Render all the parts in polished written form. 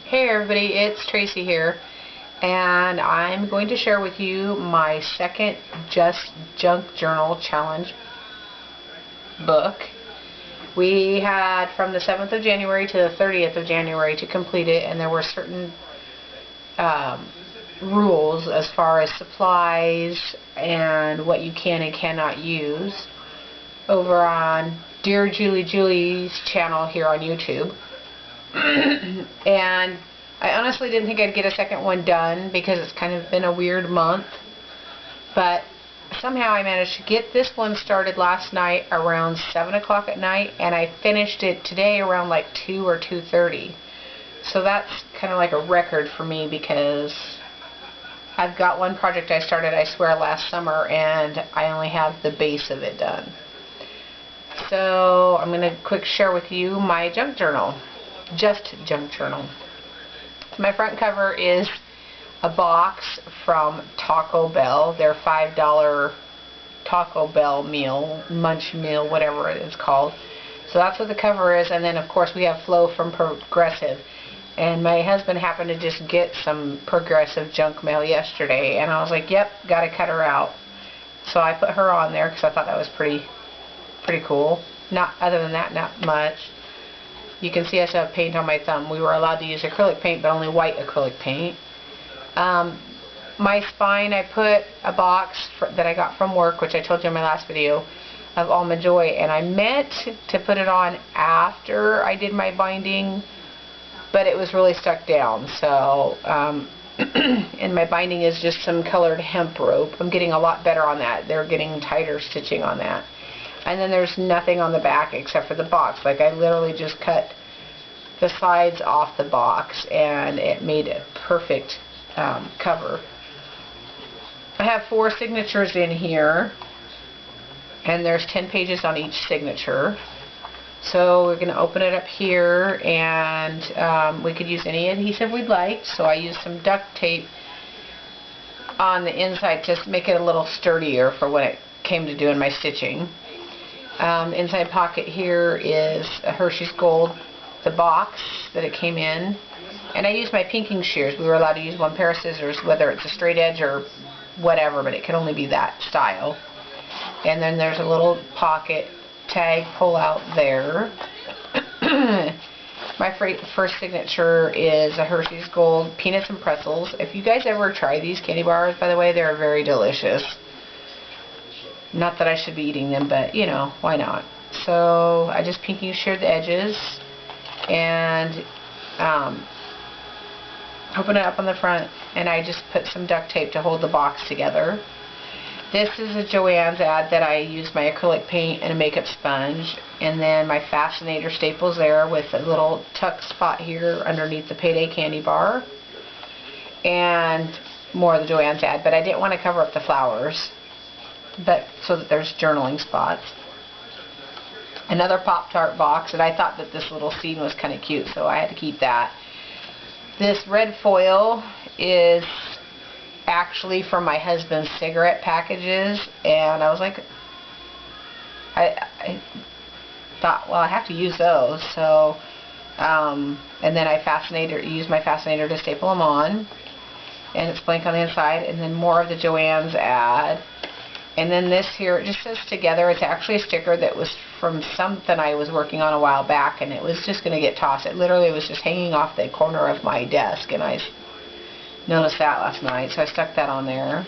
Hey everybody, it's Tracy here, and I'm going to share with you my second Just Junk Journal Challenge book. We had from the 7th of January to the 30th of January to complete it, and there were certain rules as far as supplies and what you can and cannot use over on DearJulieJulie's channel here on YouTube. And I honestly didn't think I'd get a second one done because it's kind of been a weird month, but somehow I managed to get this one started last night around 7 o'clock at night, and I finished it today around like 2 or 2:30. So that's kind of like a record for me because I've got one project I started, I swear, last summer, and I only have the base of it done. So I'm going to quick share with you my junk journal. Just junk journal. My front cover is a box from Taco Bell, their $5 Taco Bell meal, munch meal, whatever it is called. So that's what the cover is, and then of course we have Flo from Progressive. And my husband happened to just get some Progressive junk mail yesterday, and I was like, yep, gotta cut her out. So I put her on there because I thought that was pretty cool. Not other than that, not much. You can see I still have paint on my thumb. We were allowed to use acrylic paint, but only white acrylic paint. My spine, I put a box that I got from work, which I told you in my last video, of Almond Joy, and I meant to put it on after I did my binding, but it was really stuck down. So, and my binding is just some colored hemp rope. I'm getting a lot better on that. They're getting tighter stitching on that. And then there's nothing on the back except for the box. Like, I literally just cut the sides off the box, and it made a perfect cover. I have 4 signatures in here, and there's 10 pages on each signature. So we're going to open it up here, and we could use any adhesive we'd like. So I used some duct tape on the inside just to make it a little sturdier for when it came to doing my stitching. Inside pocket here is a Hershey's Gold, the box that it came in. And I used my pinking shears. We were allowed to use one pair of scissors, whether it's a straight edge or whatever, but it can only be that style. And then there's a little pocket tag pull out there. My first signature is a Hershey's Gold Peanuts and Pretzels. If you guys ever try these candy bars, by the way, they're very delicious. Not that I should be eating them, but, you know, why not? So I just pinking sheared the edges and open it up on the front, and I just put some duct tape to hold the box together. This is a Joann's ad that I used my acrylic paint and a makeup sponge, and then my Fascinator staples there with a little tuck spot here underneath the Payday candy bar, and more of the Joann's ad, but I didn't want to cover up the flowers, but so that there's journaling spots. Another Pop-Tart box, and I thought that this little scene was kind of cute, so I had to keep that. This red foil is actually from my husband's cigarette packages, and I was like, I thought, well, I have to use those, so and then I used my Fascinator to staple them on, and it's blank on the inside. And then more of the Joann's ad. And then this here, it just says together. It's actually a sticker that was from something I was working on a while back, and it was just going to get tossed. It literally was just hanging off the corner of my desk, and I noticed that last night, so I stuck that on there.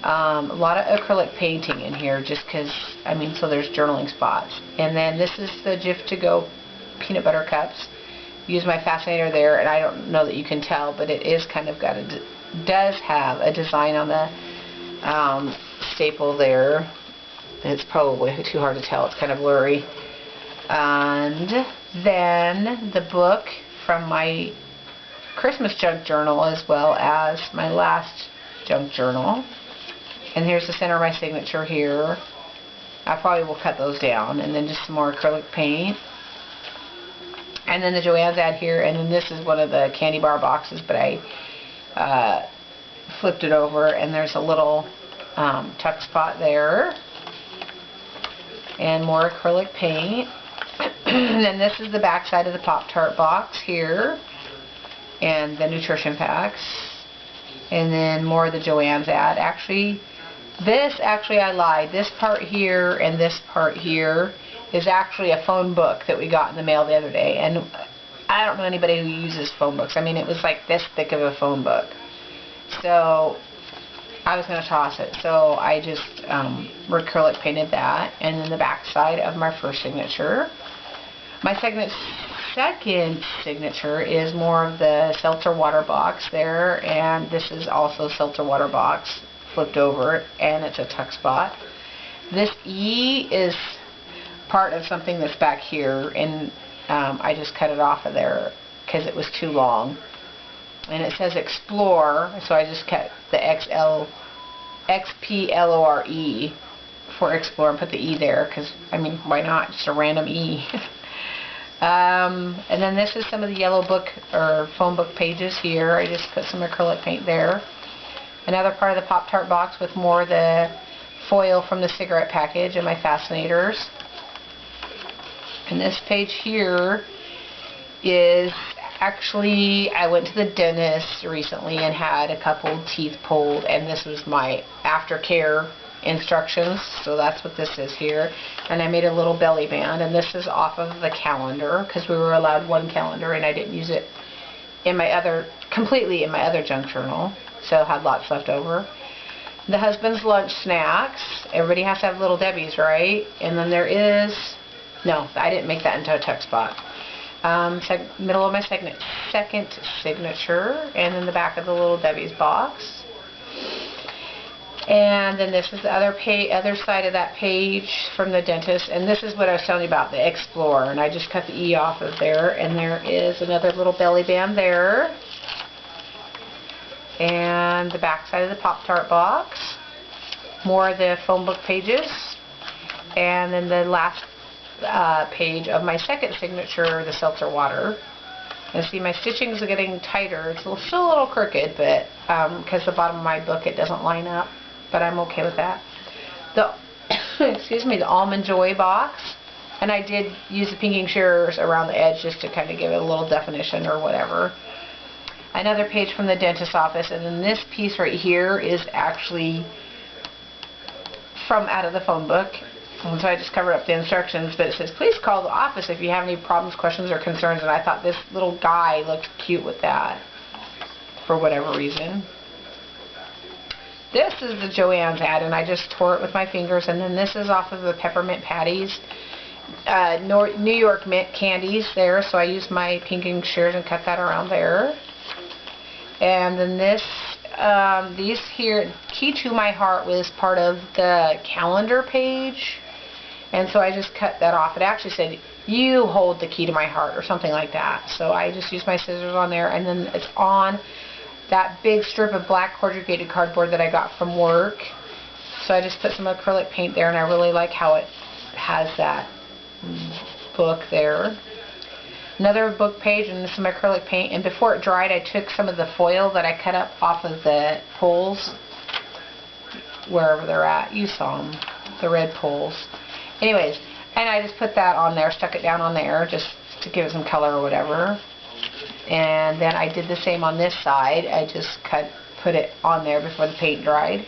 A lot of acrylic painting in here, just because, I mean, so there's journaling spots. And then this is the Jif to Go peanut butter cups. Use my Fascinator there, and I don't know that you can tell, but it is kind of got does have a design on the staple there. It's probably too hard to tell. It's kind of blurry. And then the book from my Christmas junk journal, as well as my last junk journal. And here's the center of my signature here. I probably will cut those down. And then just some more acrylic paint. And then the Joann's ad here. And then this is one of the candy bar boxes, but I flipped it over, and there's a little tuck spot there. And more acrylic paint. And then this is the back side of the Pop-Tart box here. and the nutrition facts, and then more of the Joann's ad. Actually, I lied. This part here and this part here is actually a phone book that we got in the mail the other day, and I don't know anybody who uses phone books. I mean, it was like this thick of a phone book. So I was going to toss it. So I just acrylic painted that, and then the back side of my first signature. My second signature is more of the seltzer water box there, and this is also seltzer water box flipped over, and it's a tuck spot. This E is part of something that's back here, and I just cut it off of there because it was too long. And it says Explore, so I just cut the XPLORE for Explore and put the E there, because, I mean, why not? Just a random E. And then this is some of the yellow book or phone book pages here. I just put some acrylic paint there. Another part of the Pop-Tart box with more of the foil from the cigarette package and my fascinators. And this page here is actually, I went to the dentist recently and had a couple teeth pulled, and this was my aftercare instructions, so that's what this is here. And I made a little belly band, and this is off of the calendar, because we were allowed one calendar and I didn't use it in my other, completely in my other junk journal, so I had lots left over. The husband's lunch snacks. Everybody has to have Little Debbie's, right? And then there is, no, I didn't make that into a tuck spot. Middle of my second signature, and then the back of the Little Debbie's box. And then this is the other side of that page from the dentist, and this is what I was telling you about, the Explore, and I just cut the E off of there, and there is another little belly band there. And the back side of the Pop-Tart box. More of the phone book pages. And then the last page of my second signature, the seltzer water. And see, my stitching is getting tighter. It's still a little crooked, but because the bottom of my book, it doesn't line up. But I'm okay with that. The excuse me, the Almond Joy box. And I did use the pinking shears around the edge just to kind of give it a little definition or whatever. Another page from the dentist's office, and then this piece right here is actually from out of the phone book. And so I just covered up the instructions, but it says, please call the office if you have any problems, questions, or concerns. And I thought this little guy looked cute with that, for whatever reason. This is the Joann's ad, and I just tore it with my fingers. And then this is off of the Peppermint Patties, New York Mint candies there. So I used my pinking shears and cut that around there. And then this, these here, Key to My Heart was part of the calendar page. And so I just cut that off. It actually said, you hold the key to my heart, or something like that. So I just used my scissors on there, and then it's on that big strip of black corrugated cardboard that I got from work. So I just put some acrylic paint there, and I really like how it has that book there. Another book page and some acrylic paint, and before it dried, I took some of the foil that I cut up off of the poles, wherever they're at. You saw them, the red poles. Anyways, and I just put that on there, stuck it down on there, just to give it some color or whatever. And then I did the same on this side. I just put it on there before the paint dried.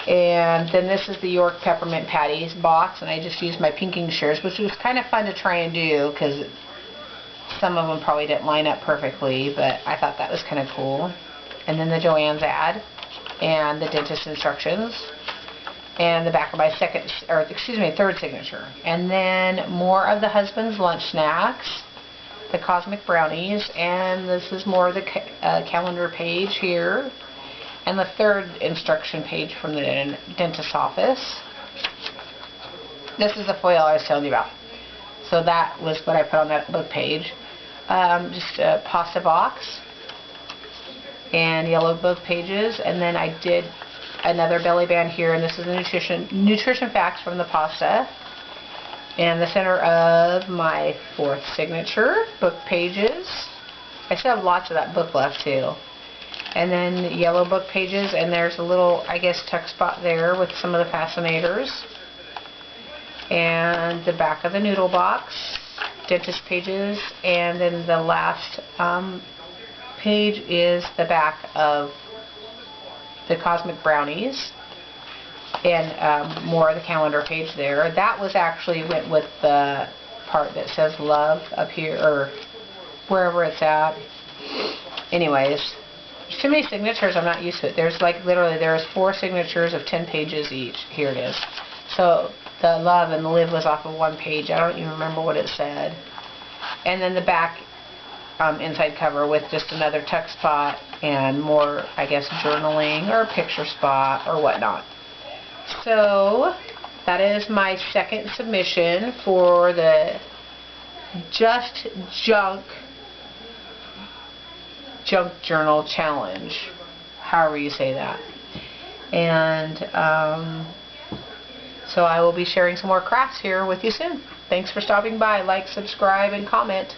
And then this is the York Peppermint Patties box, and I just used my pinking shears, which was kind of fun to try and do, because some of them probably didn't line up perfectly, but I thought that was kind of cool. And then the Joann's ad, and the dentist instructions, and the back of my third signature. And then more of the husband's lunch snacks, the Cosmic Brownies, and this is more of the calendar page here, and the third instruction page from the dentist's office. This is the foil I was telling you about. So that was what I put on that book page. Just a pasta box and yellow book pages, and then I did another belly band here, and this is the nutrition facts from the pasta. And the center of my fourth signature, book pages. I still have lots of that book left too. And then yellow book pages, and there's a little, I guess, tuck spot there with some of the fascinators. And the back of the noodle box, dentist pages, and then the last page is the back of the Cosmic Brownies, and more of the calendar page there. That was actually went with the part that says love up here, or wherever it's at. Anyways, there's too many signatures, I'm not used to it. There's like literally, there's 4 signatures of 10 pages each. Here it is. So the love and the live was off of 1 page. I don't even remember what it said. And then the back inside cover with just another tuck spot and more, I guess, journaling or picture spot or whatnot. So that is my second submission for the Just Junk Journal Challenge, however you say that. And so I will be sharing some more crafts here with you soon. Thanks for stopping by. Like, subscribe, and comment.